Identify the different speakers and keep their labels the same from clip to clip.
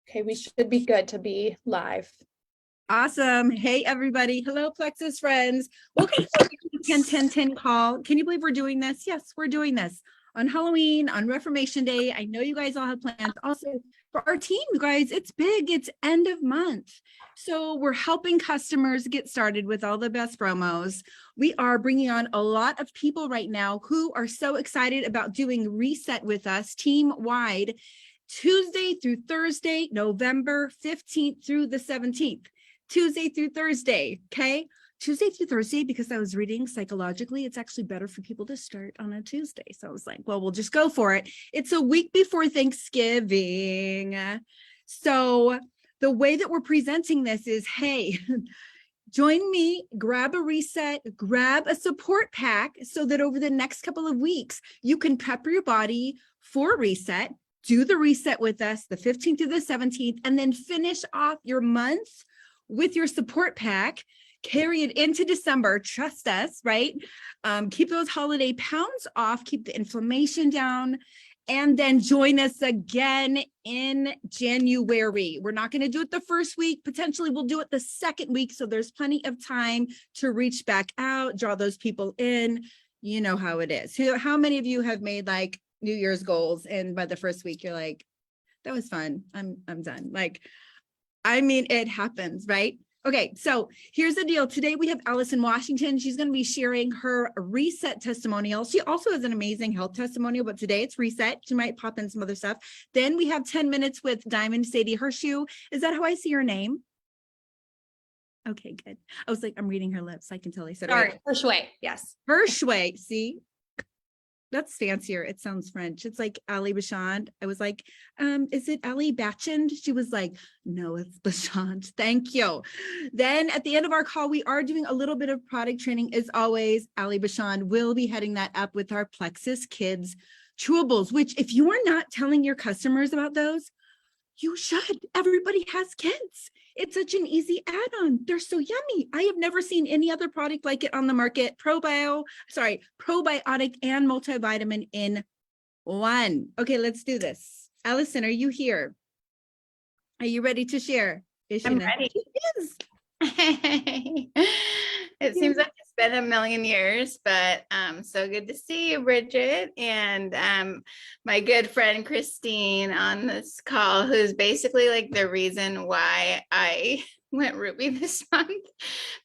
Speaker 1: Okay, we should be good to be live.
Speaker 2: Awesome. Hey, everybody. Hello, Plexus friends. Welcome to the 10-10-10 call. Can you believe we're doing this? Yes, we're doing this on Halloween, on Reformation Day. I know you guys all have plans. Also, for our team, you guys, it's big. It's end of month. So we're helping customers get started with all the best promos. We are bringing on a lot of people right now who are so excited about doing Reset with us team-wide, Tuesday through Thursday, November 15th through the 17th. Tuesday through Thursday, okay? Tuesday through Thursday, because I was reading psychologically, it's actually better for people to start on a Tuesday. So I was like, well, we'll just go for it. It's a week before Thanksgiving. So the way that we're presenting this is, hey, join me, grab a reset, grab a support pack so that over the next couple of weeks, you can prep your body for reset, do the reset with us, the 15th to the 17th, and then finish off your month with your support pack, carry it into December, trust us, right? Keep those holiday pounds off, keep the inflammation down, and then join us again in January. We're not going to do it the first week. Potentially we'll do it the second week. So there's plenty of time to reach back out, draw those people in. You know how it is. How many of you have made like New Year's goals and by the first week, you're like, that was fun. I'm done. Like, I mean, it happens, right? Okay, so here's the deal. Today we have Allison Washington. She's going to be sharing her reset testimonial. She also has an amazing health testimonial, but today it's reset. She might pop in some other stuff. Then we have 10 minutes with Diamond Sadie Hershewe. Is that how I see your name? Okay, good. I was like, I'm reading her lips. I can tell I said it right.
Speaker 1: Hershewe, yes.
Speaker 2: Hershewe, see? That's fancier. It sounds French. It's like Ali Bachand. I was like, is it Ali Bachand? She was like, no, it's Bachand. Thank you. Then at the end of our call, we are doing a little bit of product training. As always, Ali Bachand will be heading that up with our Plexus Kids Chewables, which if you are not telling your customers about those, you should. Everybody has kids. It's such an easy add-on. They're so yummy. I have never seen any other product like it on the market. Probiotic and multivitamin in one. Okay, let's do this. Allison, are you here? Are you ready to share?
Speaker 3: I'm ready. It seems like it's been a million years, but so good to see you, Bridget, and my good friend Christine on this call, who's basically like the reason why I went Ruby this month,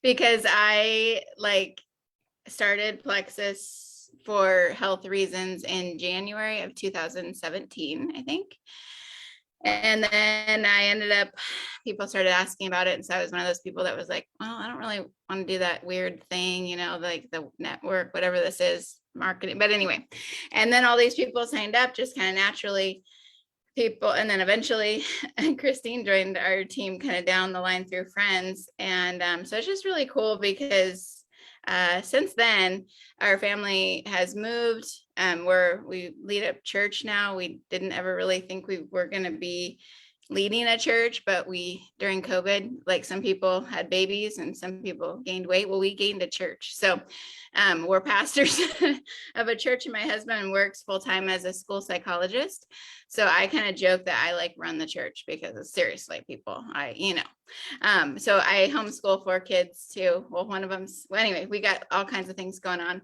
Speaker 3: because I like started Plexus for health reasons in January of 2017, I think. And then I ended up, people started asking about it. And so I was one of those people that was like, well, I don't really want to do that weird thing, you know, like the network, whatever this is, marketing. But anyway, and then all these people signed up just kind of naturally, people. And then eventually Christine joined our team kind of down the line through friends. And so it's just really cool because since then, our family has moved. We lead a church now. We didn't ever really think we were going to be leading a church, but during COVID, like some people had babies and some people gained weight. Well, we gained a church. So we're pastors of a church, and my husband works full time as a school psychologist. So I kind of joke that I like run the church because seriously, people, so I homeschool 4 kids too. Well, one of them's, anyway, we got all kinds of things going on.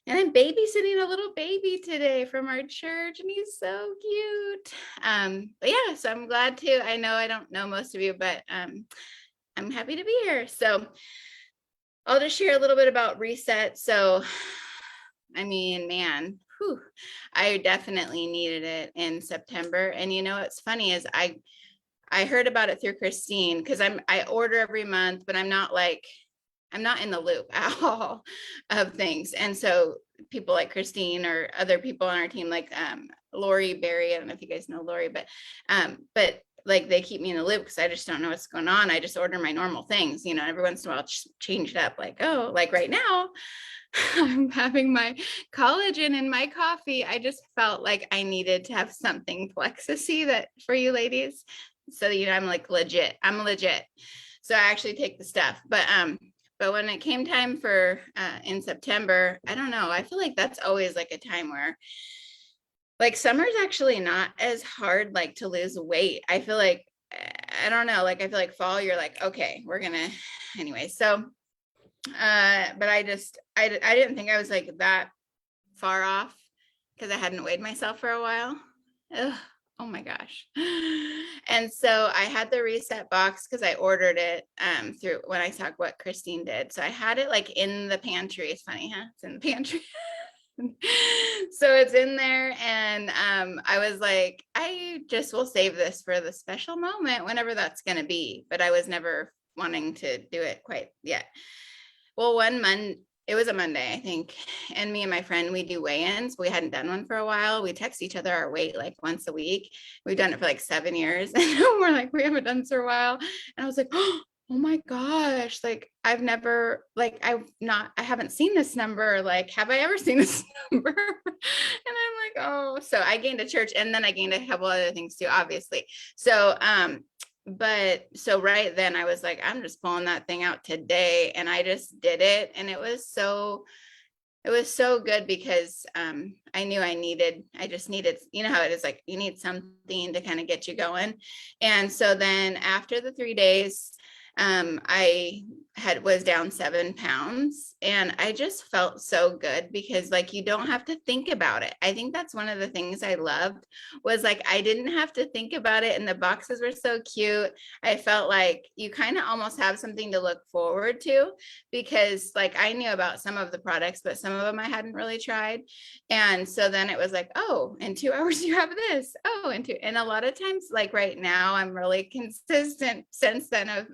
Speaker 3: And I'm babysitting a little baby today from our church, and he's so cute. But yeah, so I'm glad to. I know I don't know most of you, but I'm happy to be here. So I'll just share a little bit about Reset. So, I mean, man, I definitely needed it in September. And you know what's funny is I heard about it through Christine, because I order every month, but I'm not in the loop at all of things. And so people like Christine or other people on our team, like Lori Berry, I don't know if you guys know Lori, but like they keep me in the loop because I just don't know what's going on. I just order my normal things, you know, every once in a while change it up, like, oh, like right now I'm having my collagen in my coffee. I just felt like I needed to have something Plexusy that for you ladies. So, you know, I'm legit. So I actually take the stuff, but when it came time for in September, I don't know. I feel like that's always like a time where like summer's actually not as hard like to lose weight. I feel like I don't know, like I feel like fall, you're like, okay, we're gonna anyway. So but I didn't think I was like that far off because I hadn't weighed myself for a while. Ugh, oh my gosh. And so I had the reset box because I ordered it through when I saw what Christine did. So I had it like in the pantry. It's funny, huh? It's in the pantry. So it's in there, and I was like, I just will save this for the special moment whenever that's going to be, but I was never wanting to do it quite yet. Well, it was a Monday, I think, and me and my friend, we do weigh-ins. We hadn't done one for a while. We text each other our weight like once a week. We've done it for like 7 years, and we're like, we haven't done this for a while. And I was like, oh my gosh, like I haven't seen this number. Like, have I ever seen this number? And I'm like, oh, so I gained a church, and then I gained a couple other things too, obviously. So, but so right then I was like, I'm just pulling that thing out today. And I just did it. And it was so good because I knew I just needed, you know how it is, like you need something to kind of get you going. And so then after the 3 days, I was down 7 pounds, and I just felt so good because like you don't have to think about it. I think that's one of the things I loved was like I didn't have to think about it, and the boxes were so cute. I felt like you kind of almost have something to look forward to because like I knew about some of the products, but some of them I hadn't really tried. And so then it was like, oh, in 2 hours you have this. Oh, and a lot of times, like right now, I'm really consistent since then of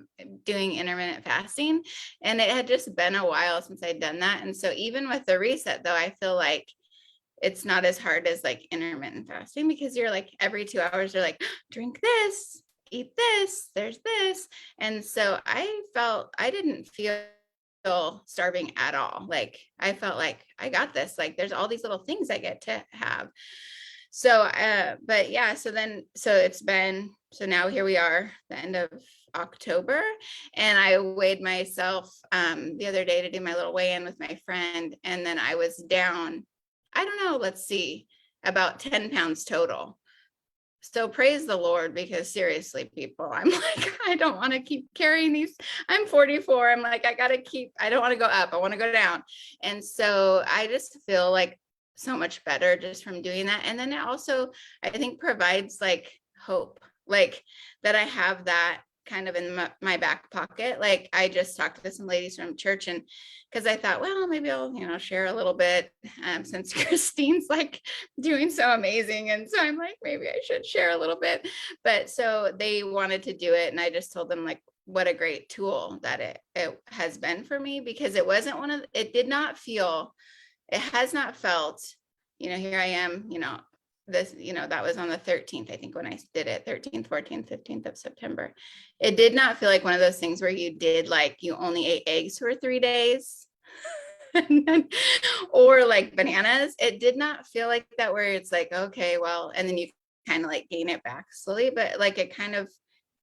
Speaker 3: doing intermittent fasting. And it had just been a while since I'd done that. And so even with the reset though, I feel like it's not as hard as like intermittent fasting because you're like every 2 hours, you're like, drink this, eat this, there's this. And so I didn't feel starving at all. Like I felt like I got this, like there's all these little things I get to have. So, but yeah, so now here we are, the end of October, and I weighed myself the other day to do my little weigh-in with my friend, and then I was down, I don't know, let's see, about 10 pounds total. So praise the Lord, because seriously, people, I'm like, I don't want to keep carrying these. I'm 44. I'm like, I don't want to go up. I want to go down. And so I just feel like so much better just from doing that. And then it also, I think, provides like hope, like that I have that kind of in my back pocket. Like I just talked to some ladies from church, and because I thought, well, maybe I'll share a little bit since Christine's like doing so amazing. And so I'm like, maybe I should share a little bit. But so they wanted to do it, and I just told them like what a great tool that it has been for me, because it wasn't it has not felt, here I am, this, that was on the 13th, I think, when I did it, 13th, 14th, 15th of September. It did not feel like one of those things where you did like, you only ate eggs for 3 days or like bananas. It did not feel like that, where it's like, okay, well, and then you kind of like gain it back slowly, but like it kind of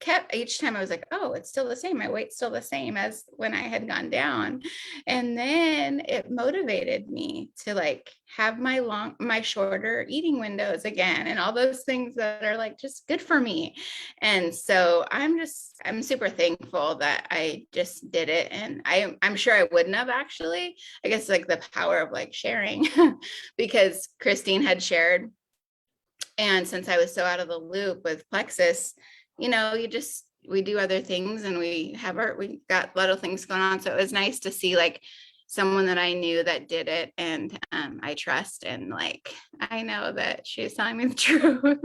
Speaker 3: kept, each time I was like, oh, it's still the same. My weight's still the same as when I had gone down. And then it motivated me to like have my shorter eating windows again, and all those things that are like just good for me. And so I'm super thankful that I just did it. And I'm sure I wouldn't have actually, I guess, like the power of like sharing because Christine had shared. And since I was so out of the loop with Plexus, we do other things, and we got little things going on. So it was nice to see like someone that I knew that did it, and I trust, and like I know that she's telling me the truth.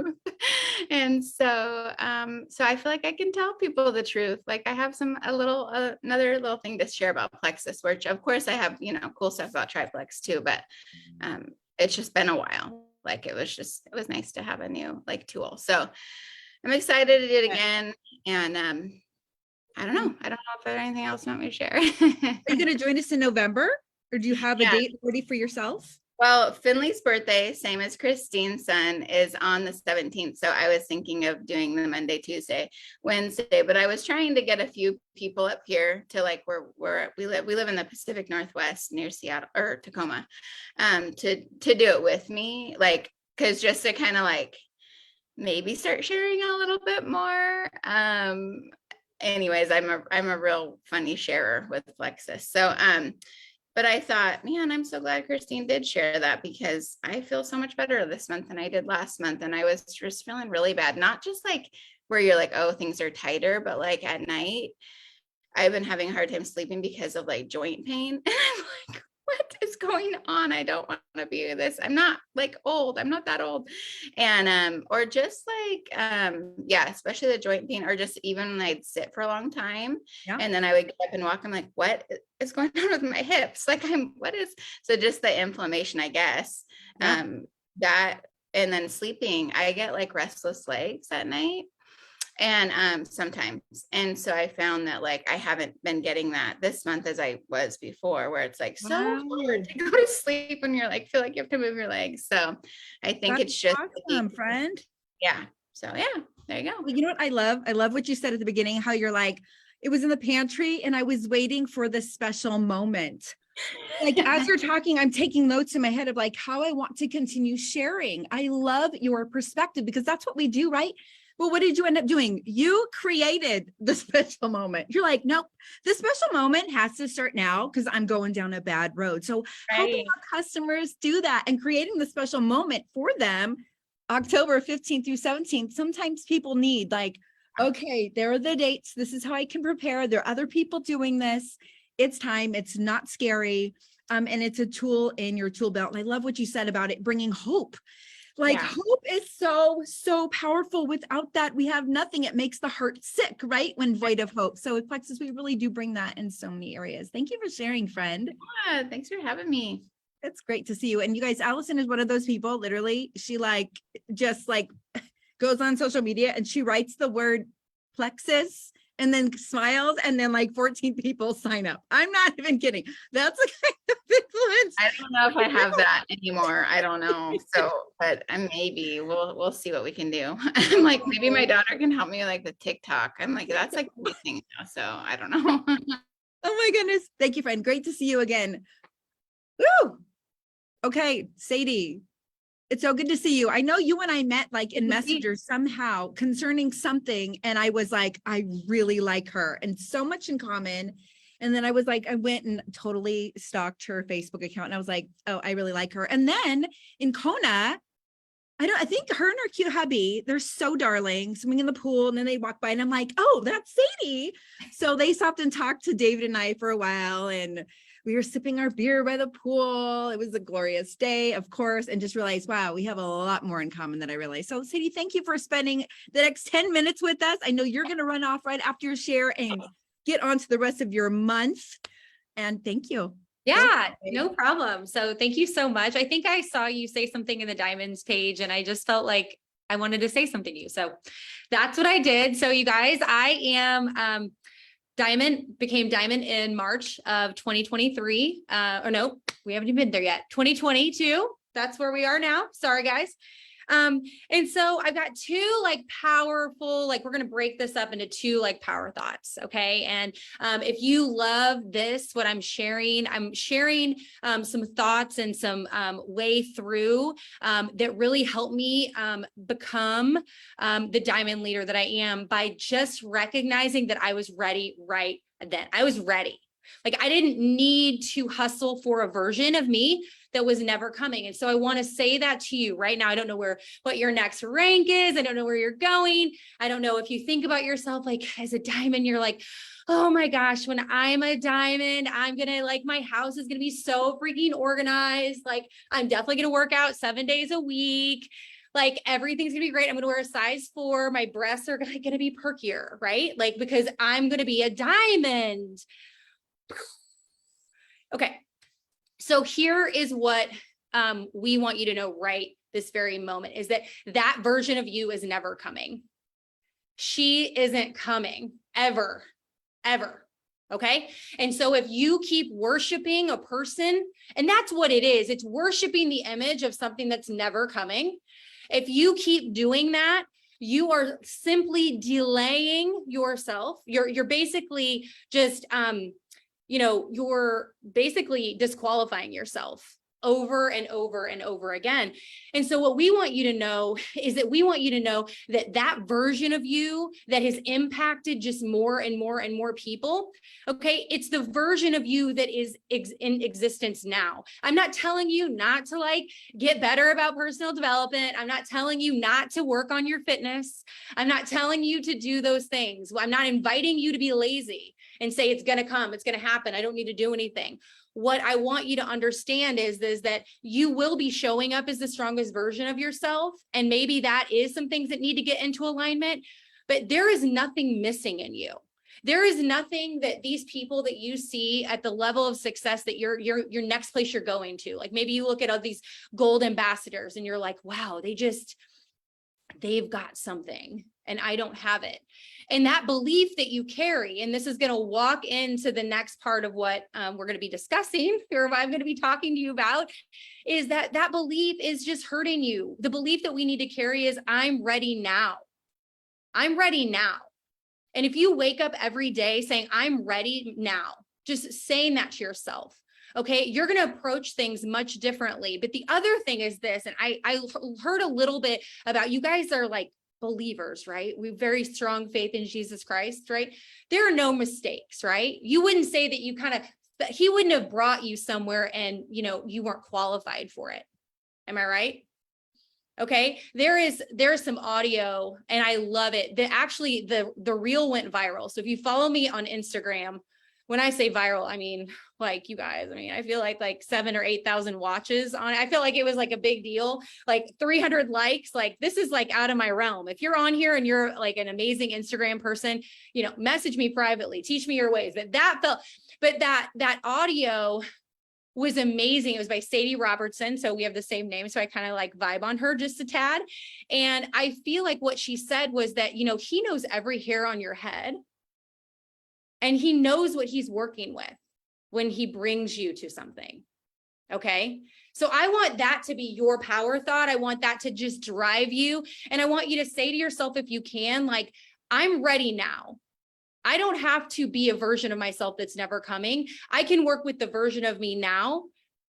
Speaker 3: And so I feel like I can tell people the truth. Like I have another little thing to share about Plexus, which of course I have cool stuff about Triplex too, but it's just been a while. Like it was nice to have a new like tool. So I'm excited to do it again. And I don't know if there's anything else you want me to share.
Speaker 2: Are you going to join us in November, or do you have a date already for yourself?
Speaker 3: Well, Finley's birthday, same as Christine's son, is on the 17th. So I was thinking of doing the Monday, Tuesday, Wednesday, but I was trying to get a few people up here to like where we live. We live in the Pacific Northwest near Seattle or Tacoma, to do it with me. Like, cause just to kind of like maybe start sharing a little bit more. Anyways, I'm a real funny sharer with Plexus. So, but I thought, man, I'm so glad Christine did share that, because I feel so much better this month than I did last month. And I was just feeling really bad, not just like where you're like, oh, things are tighter, but like at night, I've been having a hard time sleeping because of like joint pain. And I'm like, what is going on? I don't want to be this. I'm not like old. I'm not that old. And or just like yeah, especially the joint pain, or just even when I'd sit for a long time and then I would get up and walk. I'm like, what is going on with my hips? Like what is, so just the inflammation, I guess. That, and then sleeping, I get like restless legs at night. And sometimes, and so I found that like I haven't been getting that this month as I was before, where it's like so hard to go to sleep when you're like feel like you have to move your legs. So I think it's just
Speaker 2: awesome, friend.
Speaker 3: Yeah. So yeah, there you go.
Speaker 2: Well, you know what I love? I love what you said at the beginning, how you're like, it was in the pantry and I was waiting for this special moment. Like as you're talking, I'm taking notes in my head of like how I want to continue sharing. I love your perspective, because that's what we do, right? Well, what did you end up doing? You created the special moment. You're like, nope, the special moment has to start now because I'm going down a bad road. So helping our customers do that and creating the special moment for them, October 15th through 17th, sometimes people need like, okay, there are the dates. This is how I can prepare. There are other people doing this. It's time. It's not scary. And it's a tool in your tool belt. And I love what you said about it, bringing hope. Like hope is so, so powerful. Without that, we have nothing. It makes the heart sick, right? When void of hope. So with Plexus, we really do bring that in so many areas. Thank you for sharing, friend.
Speaker 3: Yeah, thanks for having me.
Speaker 2: It's great to see you. And you guys, Allison is one of those people, literally, she like, just like goes on social media and she writes the word Plexus and then smiles, and then like 14 people sign up. I'm not even kidding. That's the kind of influence.
Speaker 3: I don't know if I have that anymore. I don't know. So, but maybe we'll see what we can do. I'm like, maybe my daughter can help me like with TikTok. I'm like, that's like a thing now. So I don't know.
Speaker 2: Oh my goodness. Thank you, friend. Great to see you again. Woo! Okay, Sadie. It's so good to see you. I know you and I met like in Messenger somehow concerning something. And I was like, I really like her and so much in common. And then I was like, I went and totally stalked her Facebook account. And I was like, oh, I really like her. And then in Kona, I think her and her cute hubby, they're so darling, swimming in the pool. And then they walk by and I'm like, oh, that's Sadie. So they stopped and talked to David and I for a while. And we were sipping our beer by the pool. It was a glorious day, of course, and just realized, wow, we have a lot more in common than I realized. So Sadie, thank you for spending the next 10 minutes with us. I know you're going to run off right after your share and get on to the rest of your month. And thank you.
Speaker 1: Yeah, no problem. So thank you so much. I think I saw you say something in the diamonds page and I just felt like I wanted to say something to you. So that's what I did. So you guys, I am, became diamond in March of 2023. Or no, we haven't even been there yet. 2022. That's where we are now. Sorry, guys. And so I've got two like powerful, like we're going to break this up into two like power thoughts. Okay. And, if you love this, what I'm sharing some thoughts and some, way through, that really help me, become, the diamond leader that I am by just recognizing that I was ready right then. I was ready. Like I didn't need to hustle for a version of me that was never coming. And so I want to say that to you right now. I don't know what your next rank is. I don't know where you're going. I don't know if you think about yourself like as a diamond, you're like, oh my gosh, when I'm a diamond, I'm going to like, my house is going to be so freaking organized. Like I'm definitely going to work out 7 days a week. Like everything's gonna be great. I'm gonna wear a size 4. My breasts are gonna be perkier, right? Like, because I'm gonna be a diamond. Okay. So here is what we want you to know right this very moment is that version of you is never coming. She isn't coming ever, ever. Okay. And so if you keep worshiping a person, and that's what it is, it's worshiping the image of something that's never coming. If you keep doing that, you are simply delaying yourself. You're basically just, you're basically disqualifying yourself over and over and over again. And so what we want you to know is that we want you to know that that version of you that has impacted just more and more and more people, okay, it's the version of you that is in existence now. I'm not telling you not to like get better about personal development. I'm not telling you not to work on your fitness. I'm not telling you to do those things. I'm not inviting you to be lazy and say it's going to come, it's going to happen, I don't need to do anything. What I want you to understand is that you will be showing up as the strongest version of yourself. And maybe that is some things that need to get into alignment, but there is nothing missing in you. There is nothing that these people that you see at the level of success that your next place you're going to, like maybe you look at all these gold ambassadors and you're like, wow, they've got something and I don't have it. And that belief that you carry, and this is going to walk into the next part of what we're going to be discussing, or I'm going to be talking to you about, is that belief is just hurting you. The belief that we need to carry is I'm ready now. I'm ready now. And if you wake up every day saying, I'm ready now, just saying that to yourself, okay, you're going to approach things much differently. But the other thing is this, and I heard a little bit about, you guys are like believers, right? We have very strong faith in Jesus Christ, right? There are no mistakes, right? You wouldn't say that he wouldn't have brought you somewhere and, you weren't qualified for it. Am I right? Okay, there is some audio and I love it. The reel went viral. So if you follow me on Instagram, when I say viral, I mean, like you guys, I feel like 7,000 or 8,000 watches on it. I feel like it was like a big deal, like 300 likes, like this is like out of my realm. If you're on here and you're like an amazing Instagram person, message me privately, teach me your ways. But that audio was amazing. It was by Sadie Robertson. So we have the same name. So I kind of like vibe on her just a tad. And I feel like what she said was that, he knows every hair on your head and he knows what he's working with when he brings you to something. Okay. So I want that to be your power thought. I want that to just drive you. And I want you to say to yourself, if you can, like, I'm ready now. I don't have to be a version of myself that's never coming. I can work with the version of me now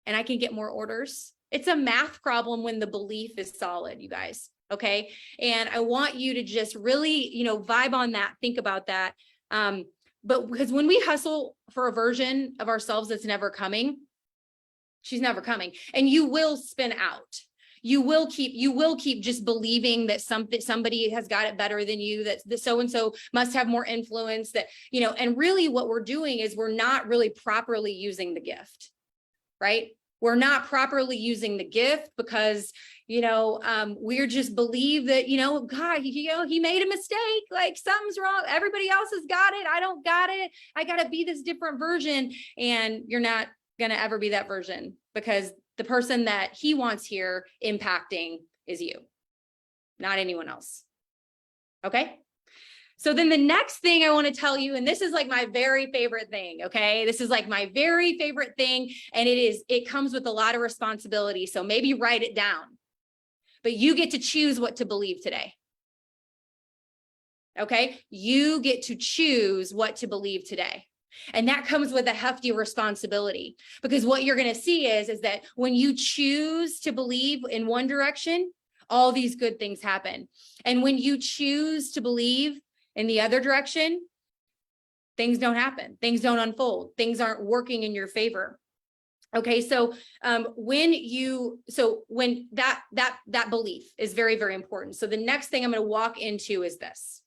Speaker 1: and I can get more orders. It's a math problem when the belief is solid, you guys. Okay. And I want you to just really, vibe on that, think about that. But because when we hustle for a version of ourselves that's never coming, she's never coming, and you will spin out. You will keep just believing that somebody has got it better than you, that the so-and-so must have more influence, that, and really what we're doing is we're not really properly using the gift, right? We're not properly using the gift because, we're just believe that, God, he made a mistake, like something's wrong. Everybody else has got it. I don't got it. I got to be this different version. And you're not going to ever be that version because the person that he wants here impacting is you, not anyone else. Okay. So then the next thing I want to tell you, and this is like my very favorite thing. Okay. This is like my very favorite thing. And it comes with a lot of responsibility. So maybe write it down, but you get to choose what to believe today. Okay. You get to choose what to believe today. And that comes with a hefty responsibility, because what you're going to see is that when you choose to believe in one direction, all these good things happen. And when you choose to believe in the other direction, things don't happen. Things don't unfold. Things aren't working in your favor. Okay. So when that belief is very, very important. So the next thing I'm going to walk into is this.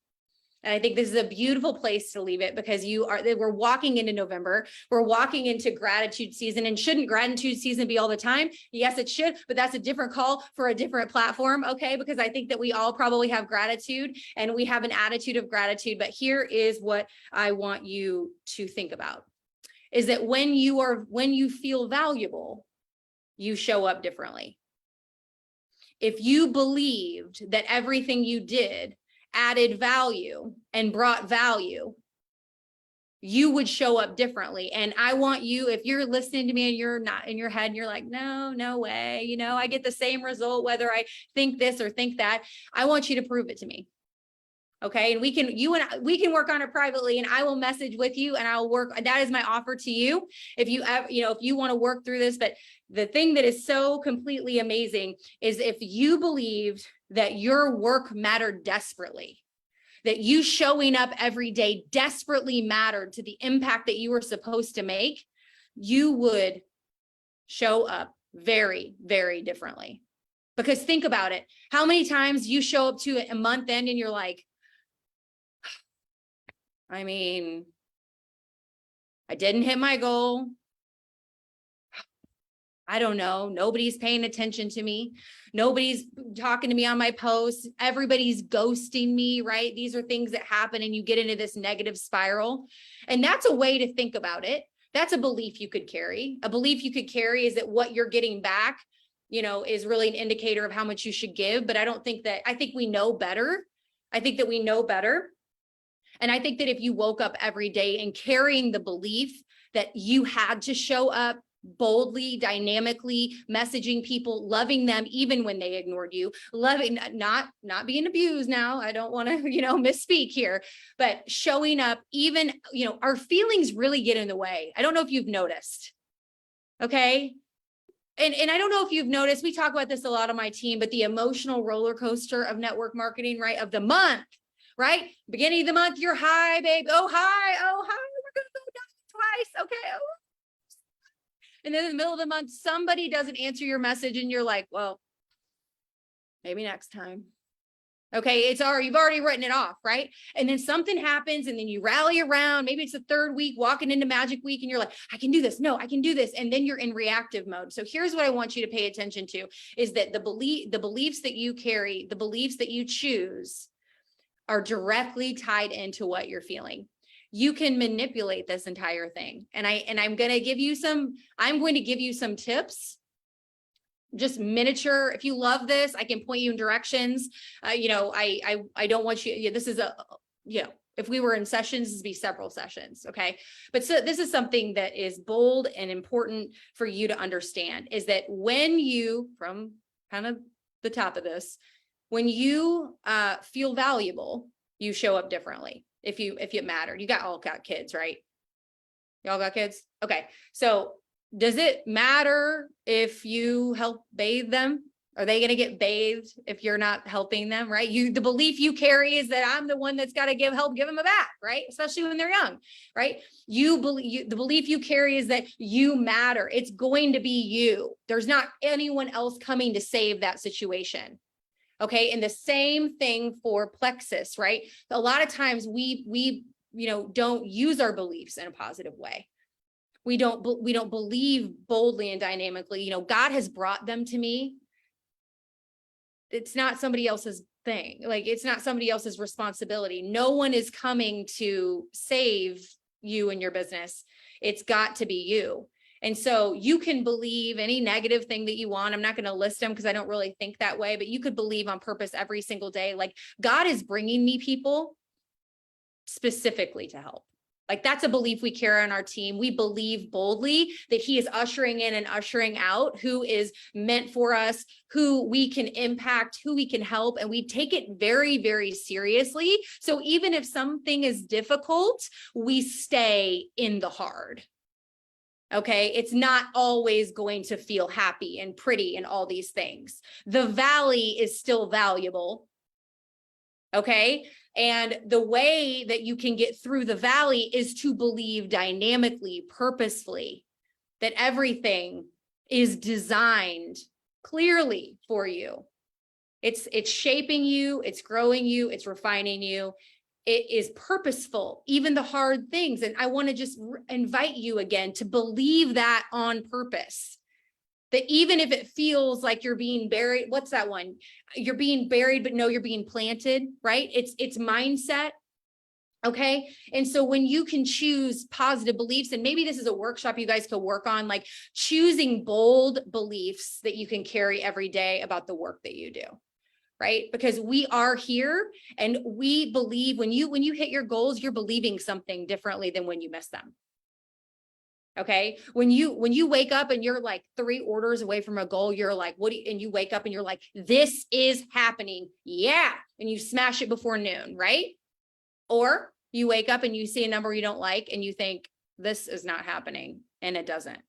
Speaker 1: And I think this is a beautiful place to leave it, because we're walking into November. We're walking into gratitude season. And shouldn't gratitude season be all the time? Yes, it should, but that's a different call for a different platform. Okay. Because I think that we all probably have gratitude and we have an attitude of gratitude. But here is what I want you to think about, is that when you feel valuable, you show up differently. If you believed that everything you did added value and brought value, you would show up differently. And I want you, if you're listening to me and you're not in your head and you're like, no way, I get the same result whether I think this or think that, I want you to prove it to me. Okay. And we can work on it privately, and I will message with you and I'll work. That is my offer to you. If you ever, if you want to work through this, but the thing that is so completely amazing is if you believed that your work mattered desperately, that you showing up every day desperately mattered to the impact that you were supposed to make, you would show up very, very differently. Because think about it. How many times you show up to a month end and you're like, I mean, I didn't hit my goal. I don't know. Nobody's paying attention to me. Nobody's talking to me on my posts. Everybody's ghosting me, right? These are things that happen and you get into this negative spiral. And that's a way to think about it. That's a belief you could carry. A belief you could carry is that what you're getting back, is really an indicator of how much you should give. But I think we know better. I think that we know better. And I think that if you woke up every day and carrying the belief that you had to show up boldly, dynamically, messaging people, loving them even when they ignored you, loving, not being abused now. I don't want to, misspeak here, but showing up even, our feelings really get in the way. I don't know if you've noticed. Okay. And I don't know if you've noticed, we talk about this a lot on my team, but the emotional roller coaster of network marketing, right? Of the month, right? Beginning of the month, you're high, babe. Oh, hi. Oh, hi. We're going to go down twice. Okay. Oh. And then in the middle of the month, somebody doesn't answer your message and you're like, well, maybe next time. Okay. You've already written it off, right? And then something happens and then you rally around. Maybe it's the third week walking into Magic Week and you're like, I can do this. No, I can do this. And then you're in reactive mode. So here's what I want you to pay attention to is that the beliefs that you carry, the beliefs that you choose are directly tied into what you're feeling. You can manipulate this entire thing. And I'm going to give you some tips, just miniature. If you love this, I can point you in directions. I don't want you, this is if we were in sessions, this would be several sessions. Okay. But so this is something that is bold and important for you to understand is that when you, from kind of the top of this, when you feel valuable, you show up differently. If it mattered, you all got kids, right? Y'all got kids? Okay. So does it matter if you help bathe them? Are they going to get bathed if you're not helping them, right? The belief you carry is that I'm the one that's got to give them a bath, right? Especially when they're young, right? The belief you carry is that you matter. It's going to be you. There's not anyone else coming to save that situation. Okay. And the same thing for Plexus, right? A lot of times we don't use our beliefs in a positive way. We don't believe boldly and dynamically, God has brought them to me. It's not somebody else's thing. Like it's not somebody else's responsibility. No one is coming to save you and your business. It's got to be you. And so you can believe any negative thing that you want. I'm not going to list them because I don't really think that way, but you could believe on purpose every single day. Like God is bringing me people specifically to help. Like that's a belief we carry on our team. We believe boldly that he is ushering in and ushering out who is meant for us, who we can impact, who we can help. And we take it very, very seriously. So even if something is difficult, we stay in the hard. Okay. It's not always going to feel happy and pretty and all these things. The valley is still valuable. Okay. And the way that you can get through the valley is to believe dynamically, purposefully, that everything is designed clearly for you. It's shaping you, it's growing you, it's refining you. It is purposeful, even the hard things. And I want to just invite you again to believe that on purpose, that even if it feels like you're being buried, what's that one? You're being buried, but no, you're being planted, right? It's mindset. Okay. And so when you can choose positive beliefs, and maybe this is a workshop you guys could work on, like choosing bold beliefs that you can carry every day about the work that you do. Right? Because we are here and we believe when you hit your goals, you're believing something differently than when you miss them. Okay. When you wake up and you're like 3 orders away from a goal, you're like, and you wake up and you're like, this is happening. Yeah. and you smash it before noon, right? Or you wake up and you see a number you don't like and you think this is not happening, and it doesn't.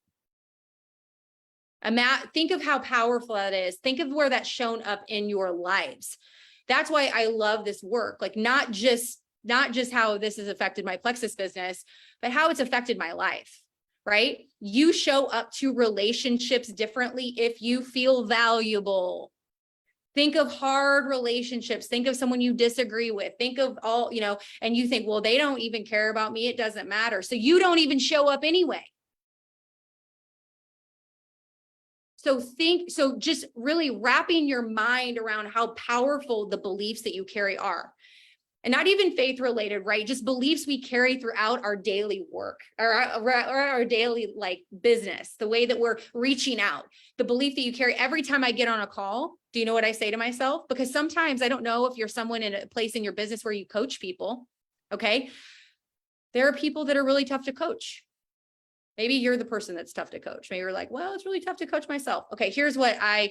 Speaker 1: Think of how powerful that is. Think of where that's shown up in your lives. That's why I love this work. Like not just how this has affected my Plexus business, but how it's affected my life, right? You show up to relationships differently if you feel valuable. Think of hard relationships. Think of someone you disagree with. Think of all, and you think, well, they don't even care about me. It doesn't matter. So you don't even show up anyway. So just really wrapping your mind around how powerful the beliefs that you carry are. And not even faith related, right? Just beliefs we carry throughout our daily work or our daily business, the way that we're reaching out, the belief that you carry every time I get on a call. Do you know what I say to myself? Because sometimes I don't know if you're someone in a place in your business where you coach people. Okay. There are people that are really tough to coach. Maybe you're the person that's tough to coach. Maybe you're like, well, it's really tough to coach myself. Okay, here's what I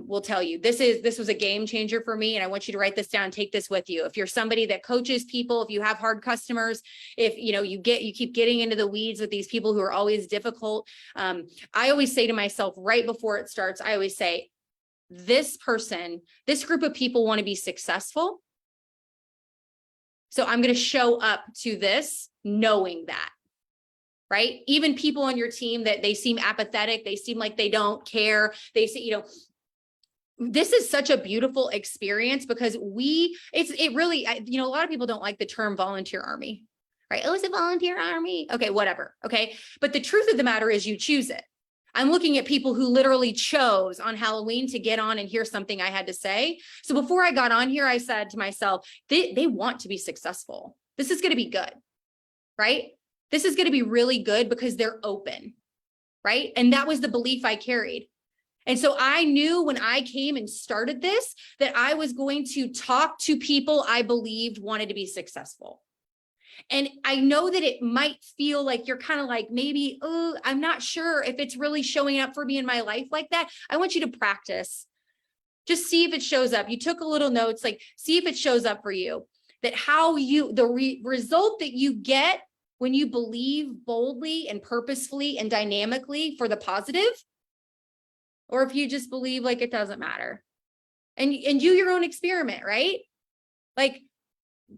Speaker 1: will tell you. This was a game changer for me, and I want you to write this down. Take this with you. If you're somebody that coaches people, if you have hard customers, if you keep getting into the weeds with these people who are always difficult. I always say to myself right before it starts, I always say, this group of people want to be successful. So I'm going to show up to this knowing that. Right? Even people on your team that they seem apathetic, they seem like they don't care. They say, this is such a beautiful experience because it really, a lot of people don't like the term volunteer army, right? Oh, it's a volunteer army. Okay, whatever. Okay. But the truth of the matter is you choose it. I'm looking at people who literally chose on Halloween to get on and hear something I had to say. So before I got on here, I said to myself, they want to be successful. This is going to be good, right? This is going to be really good because they're open, right? And that was the belief I carried. And so I knew when I came and started this, that I was going to talk to people I believed wanted to be successful. And I know that it might feel like you're kind of like, maybe, oh, I'm not sure if it's really showing up for me in my life like that. I want you to practice. Just see if it shows up. You took a little notes, see if it shows up for you. That result that you get when you believe boldly and purposefully and dynamically for the positive, or if you just believe like it doesn't matter, and do your own experiment, right? Like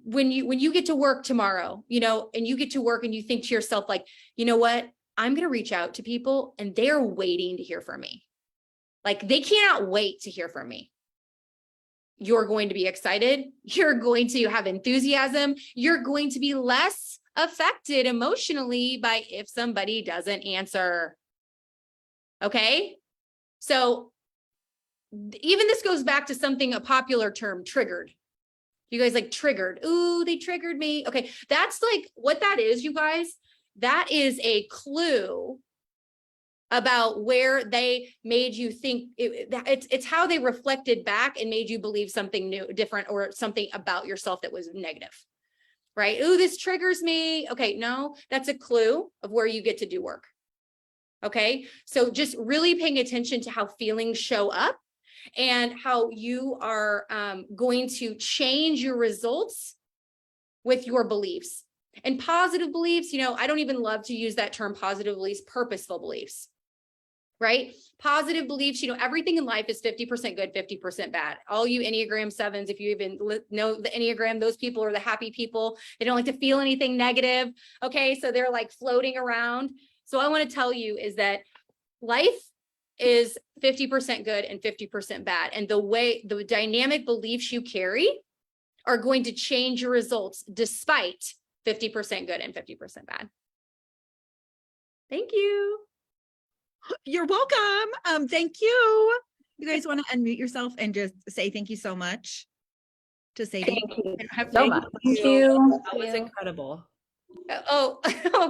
Speaker 1: when you get to work tomorrow, and you get to work and you think to yourself, like, you know what, I'm going to reach out to people and they're waiting to hear from me. Like they cannot wait to hear from me. You're going to be excited. You're going to have enthusiasm. You're going to be less affected emotionally by if somebody doesn't answer. Okay. So even this goes back to a popular term, triggered. You guys like triggered. Ooh, they triggered me. Okay. That's like what that is, you guys. That is a clue about where they made you think it's how they reflected back and made you believe something new, different, or something about yourself that was negative. Right? Ooh, this triggers me. Okay, no, that's a clue of where you get to do work. Okay, so just really paying attention to how feelings show up and how you are going to change your results with your beliefs. And positive beliefs, I don't even love to use that term, positive beliefs, purposeful beliefs. Right? Positive beliefs, everything in life is 50% good, 50% bad. All you Enneagram 7s, if you even know the Enneagram, those people are the happy people. They don't like to feel anything negative. Okay. So they're like floating around. So I want to tell you is that life is 50% good and 50% bad. And the dynamic beliefs you carry are going to change your results despite 50% good and 50% bad. Thank you.
Speaker 2: You're welcome. Thank you. You guys want to unmute yourself and just say thank you so much to Sadie?
Speaker 4: Thank you so much. Thank you.
Speaker 5: That was incredible.
Speaker 1: Oh,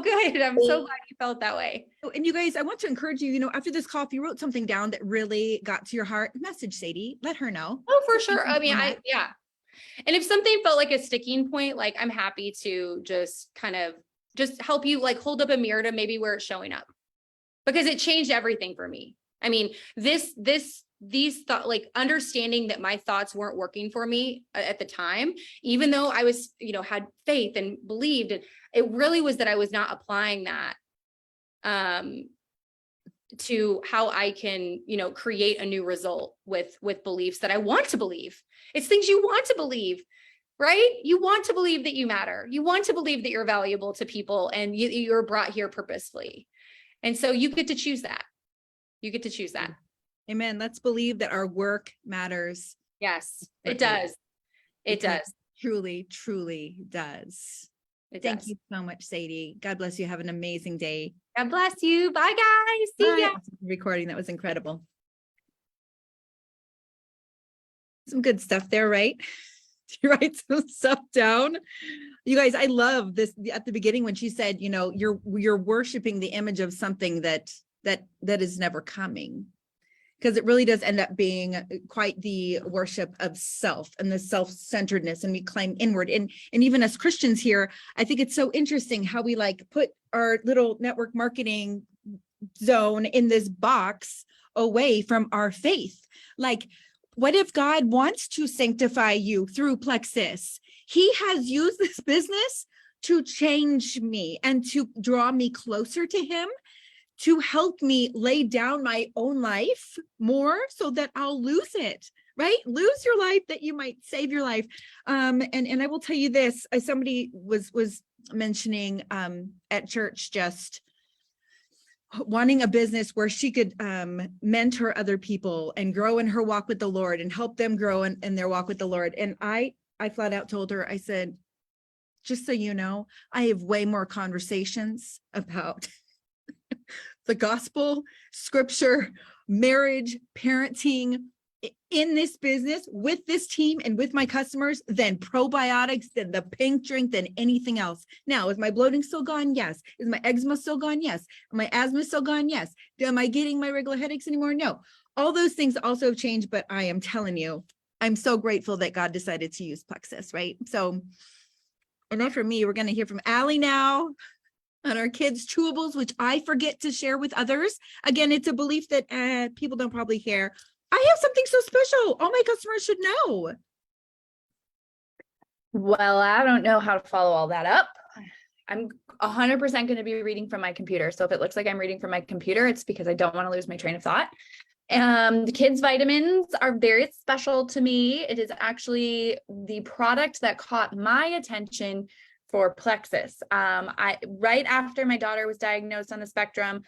Speaker 1: good. I'm so glad you felt that way.
Speaker 2: And you guys, I want to encourage you, after this call, if you wrote something down that really got to your heart, message Sadie, let her know.
Speaker 1: Oh, for sure. I mean, yeah. And if something felt like a sticking point, like I'm happy to just kind of just help you hold up a mirror to maybe where it's showing up, because it changed everything for me. I mean, this these thought, like understanding that my thoughts weren't working for me at the time, even though I was, had faith and believed, and it really was that I was not applying that to how I can, create a new result with beliefs that I want to believe. It's things you want to believe, right? You want to believe that you matter. You want to believe that you're valuable to people and you're brought here purposefully. And so you get to choose that. You get to choose that.
Speaker 2: Amen. Let's believe that our work matters.
Speaker 1: Yes, it does. It does.
Speaker 2: Truly, truly does. Thank you so much, Sadie. God bless you. Have an amazing day.
Speaker 1: God bless you. Bye, guys. See ya.
Speaker 2: Recording. That was incredible. Some good stuff there, right? You write some stuff down. You guys, I love this at the beginning when she said, you're worshiping the image of something that is never coming. Because it really does end up being quite the worship of self and the self-centeredness, and we climb inward. And even as Christians here, I think it's so interesting how we put our little network marketing zone in this box away from our faith. What if God wants to sanctify you through Plexus? He has used this business to change me and to draw me closer to him, to help me lay down my own life more so that I'll lose it, right? Lose your life that you might save your life. And I will tell you this, somebody was mentioning at church, just wanting a business where she could mentor other people and grow in her walk with the Lord and help them grow in their walk with the Lord. And I flat out told her, I said, just so you know, I have way more conversations about the gospel, scripture, marriage, parenting in this business with this team and with my customers than probiotics, than the pink drink, than anything else. Now, is my bloating still gone? Yes. Is my eczema still gone? Yes. My asthma still gone? Yes. Am I getting my regular headaches anymore? No. All those things also have changed, but I am telling you, I'm so grateful that God decided to use Plexus, right? So enough for me. We're going to hear from Allie now on our kids' chewables, which I forget to share with others. Again, it's a belief that people don't probably care. I have something so special. All my customers should know.
Speaker 4: Well, I don't know how to follow all that up. I'm 100% going to be reading from my computer. So if it looks like I'm reading from my computer, it's because I don't want to lose my train of thought. The kids' vitamins are very special to me. It is actually the product that caught my attention for Plexus. Right after my daughter was diagnosed on the spectrum,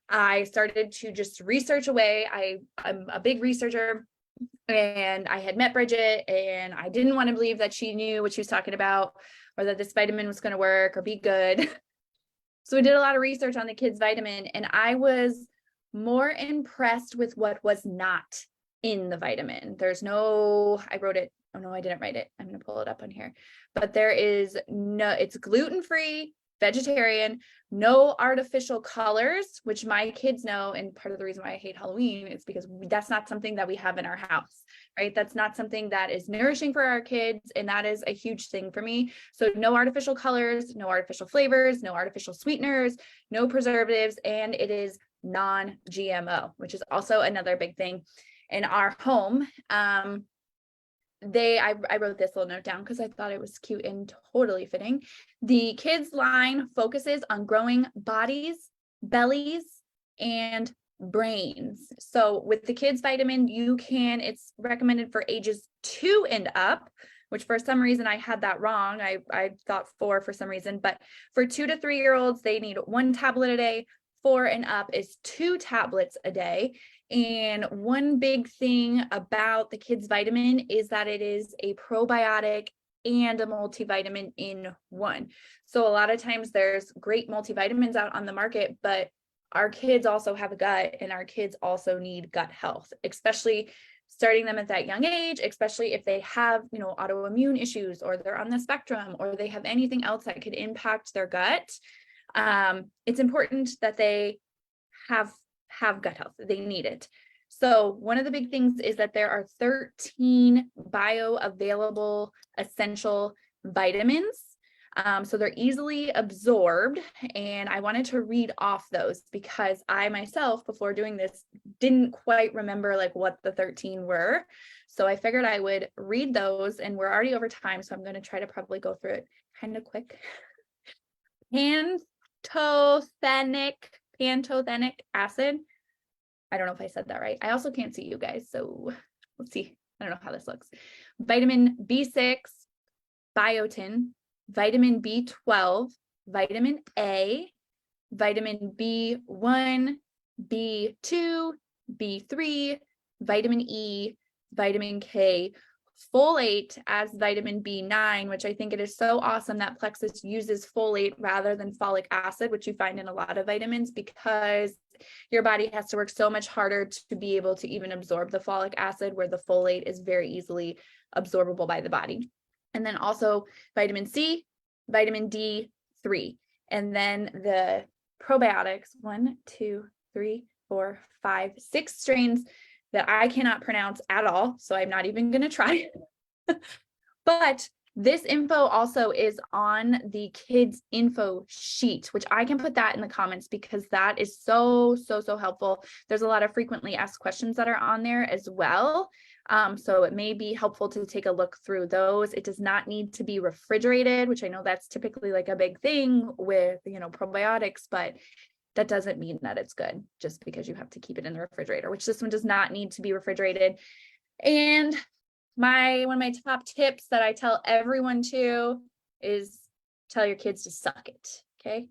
Speaker 4: I started to just research away. I'm a big researcher, and I had met Bridget, and I didn't want to believe that she knew what she was talking about, or that this vitamin was going to work or be good. So we did a lot of research on the kids' vitamin, and I was more impressed with what was not in the vitamin. I wrote it. Oh no, I didn't write it. I'm going to pull it up on here. But it's gluten-free, vegetarian, no artificial colors, which my kids know. And part of the reason why I hate Halloween is because that's not something that we have in our house, right? That's not something that is nourishing for our kids. And that is a huge thing for me. So no artificial colors, no artificial flavors, no artificial sweeteners, no preservatives. And it is non-GMO, which is also another big thing in our home. I wrote this little note down because I thought it was cute and totally fitting. The kids line focuses on growing bodies, bellies, and brains. So with the kids vitamin, it's recommended for ages 2 and up, which for some reason I had that wrong. I thought 4 for some reason, but for 2 to 3 year olds, they need 1 tablet a day. 4 and up is 2 tablets a day. And one big thing about the kids vitamin is that it is a probiotic and a multivitamin in one. So a lot of times there's great multivitamins out on the market, but our kids also have a gut, and our kids also need gut health, especially starting them at that young age, especially if they have, autoimmune issues, or they're on the spectrum, or they have anything else that could impact their gut. It's important that they have gut health. They need it. So one of the big things is that there are 13 bioavailable essential vitamins. So they're easily absorbed. And I wanted to read off those because I myself, before doing this, didn't quite remember like what the 13 were. So I figured I would read those, and we're already over time. So I'm going to try to probably go through it kind of quick. Pantothenic acid. I don't know if I said that right. I also can't see you guys. So let's see. I don't know how this looks. Vitamin B6, biotin, vitamin B12, vitamin A, vitamin B1, B2, B3, vitamin E, vitamin K, folate as vitamin B9, which I think it is so awesome that Plexus uses folate rather than folic acid, which you find in a lot of vitamins, because your body has to work so much harder to be able to even absorb the folic acid, where the folate is very easily absorbable by the body. And then also vitamin C, vitamin D3, and then the probiotics, 1, 2, 3, 4, 5, 6 strains that I cannot pronounce at all. So I'm not even going to try. But this info also is on the kids info sheet, which I can put that in the comments because that is so helpful. There's a lot of frequently asked questions that are on there as well. So it may be helpful to take a look through those. It does not need to be refrigerated, which I know that's typically like a big thing with, probiotics, but that doesn't mean that it's good just because you have to keep it in the refrigerator, which this one does not need to be refrigerated. And one of my top tips that I tell everyone to is tell your kids to suck it. Okay.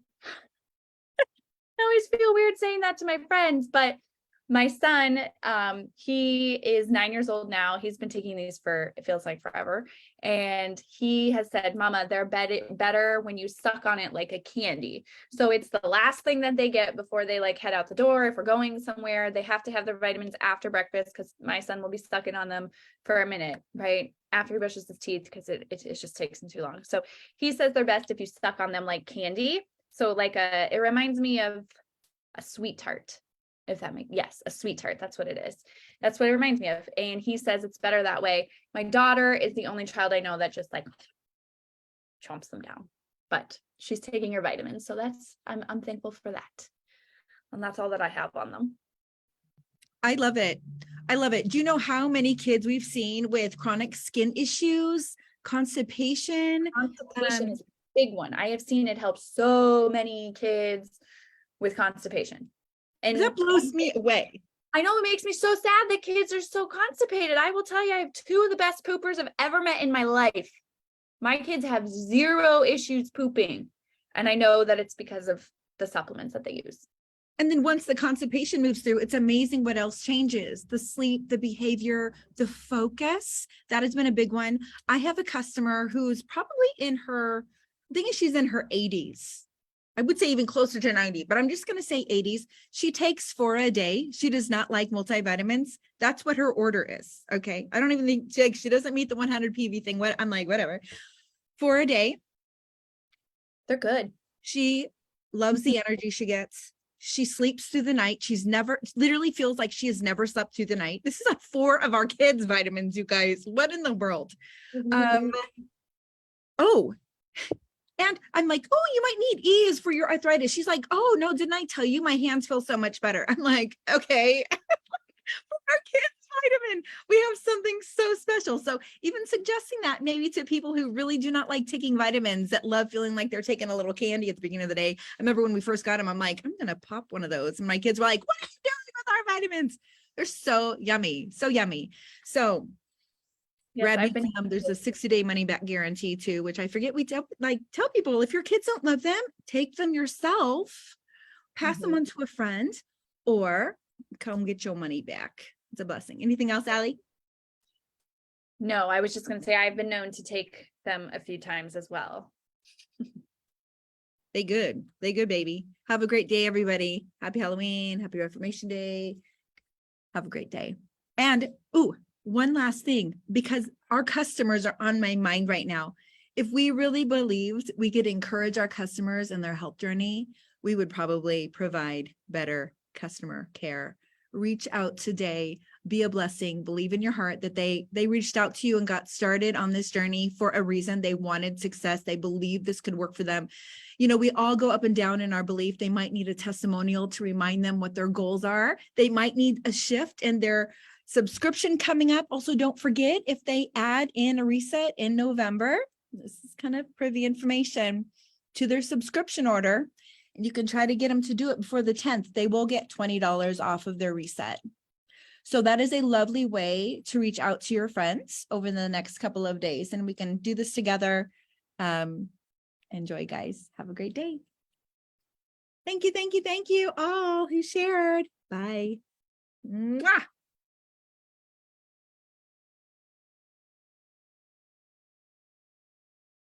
Speaker 4: I always feel weird saying that to my friends, but my son, he is 9 years old now. He's been taking these for, it feels like forever. And he has said, Mama, they're better when you suck on it like a candy. So it's the last thing that they get before they like head out the door. If we're going somewhere, they have to have their vitamins after breakfast, because my son will be sucking on them for a minute, right? After he brushes his teeth, because it just takes him too long. So he says they're best if you suck on them like candy. So like it reminds me of a sweet tart. If that makes, yes, a sweet tart. That's what it is. That's what it reminds me of. And he says it's better that way. My daughter is the only child I know that just like chomps them down, but she's taking her vitamins. So I'm thankful for that. And that's all that I have on them.
Speaker 2: I love it. I love it. Do you know how many kids we've seen with chronic skin issues, constipation?
Speaker 4: Constipation is a big one. I have seen it help so many kids with constipation. And
Speaker 2: that blows me away.
Speaker 4: I know, it makes me so sad that kids are so constipated. I will tell you, I have 2 of the best poopers I've ever met in my life. My kids have 0 issues pooping. And I know that it's because of the supplements that they use.
Speaker 2: And then once the constipation moves through, it's amazing what else changes. The sleep, the behavior, the focus. That has been a big one. I have a customer who's probably in her, I think she's in her 80s. I would say even closer to 90, but I'm just going to say 80s. She takes 4 a day. She does not like multivitamins. That's what her order is. Okay. I don't even think she doesn't meet the 100 PV thing. I'm like, whatever. 4 a day.
Speaker 4: They're good.
Speaker 2: She loves the energy she gets. She sleeps through the night. She's never, literally feels like she has never slept through the night. This is like 4 of our kids' vitamins, you guys. What in the world? And I'm like, oh, you might need E's for your arthritis. She's like, oh, no, didn't I tell you my hands feel so much better? I'm like, okay, for our kids' vitamin, we have something so special. So even suggesting that maybe to people who really do not like taking vitamins, that love feeling like they're taking a little candy at the beginning of the day. I remember when we first got them, I'm like, I'm going to pop one of those. And my kids were like, what are you doing with our vitamins? They're so yummy, so yummy. So
Speaker 4: yes,
Speaker 2: there's a 60-day money back guarantee too, which I forget we tell people, if your kids don't love them, take them yourself, pass them on to a friend, or come get your money back. It's a blessing. Anything else, Allie?
Speaker 4: No, I was just going to say I've been known to take them a few times as well.
Speaker 2: They good, baby. Have a great day, everybody. Happy Halloween. Happy Reformation Day. Have a great day. And one last thing, because our customers are on my mind right now. If we really believed we could encourage our customers in their health journey, we would probably provide better customer care. Reach out today. be a blessing. Believe in your heart that they reached out to you and got started on this journey for a reason. They wanted success. They believed this could work for them. You know, we all go up and down in our belief. They might need a testimonial to remind them what their goals are. They might need a shift in their subscription coming up. Also, don't forget, if they add in a reset in November, this is kind of privy information, to their subscription order, and you can try to get them to do it before the 10th, they will get $20 off of their reset. So that is a lovely way to reach out to your friends over the next couple of days, and we can do this together. Enjoy, guys. Have a great day. Thank you all who shared. Bye. Mwah.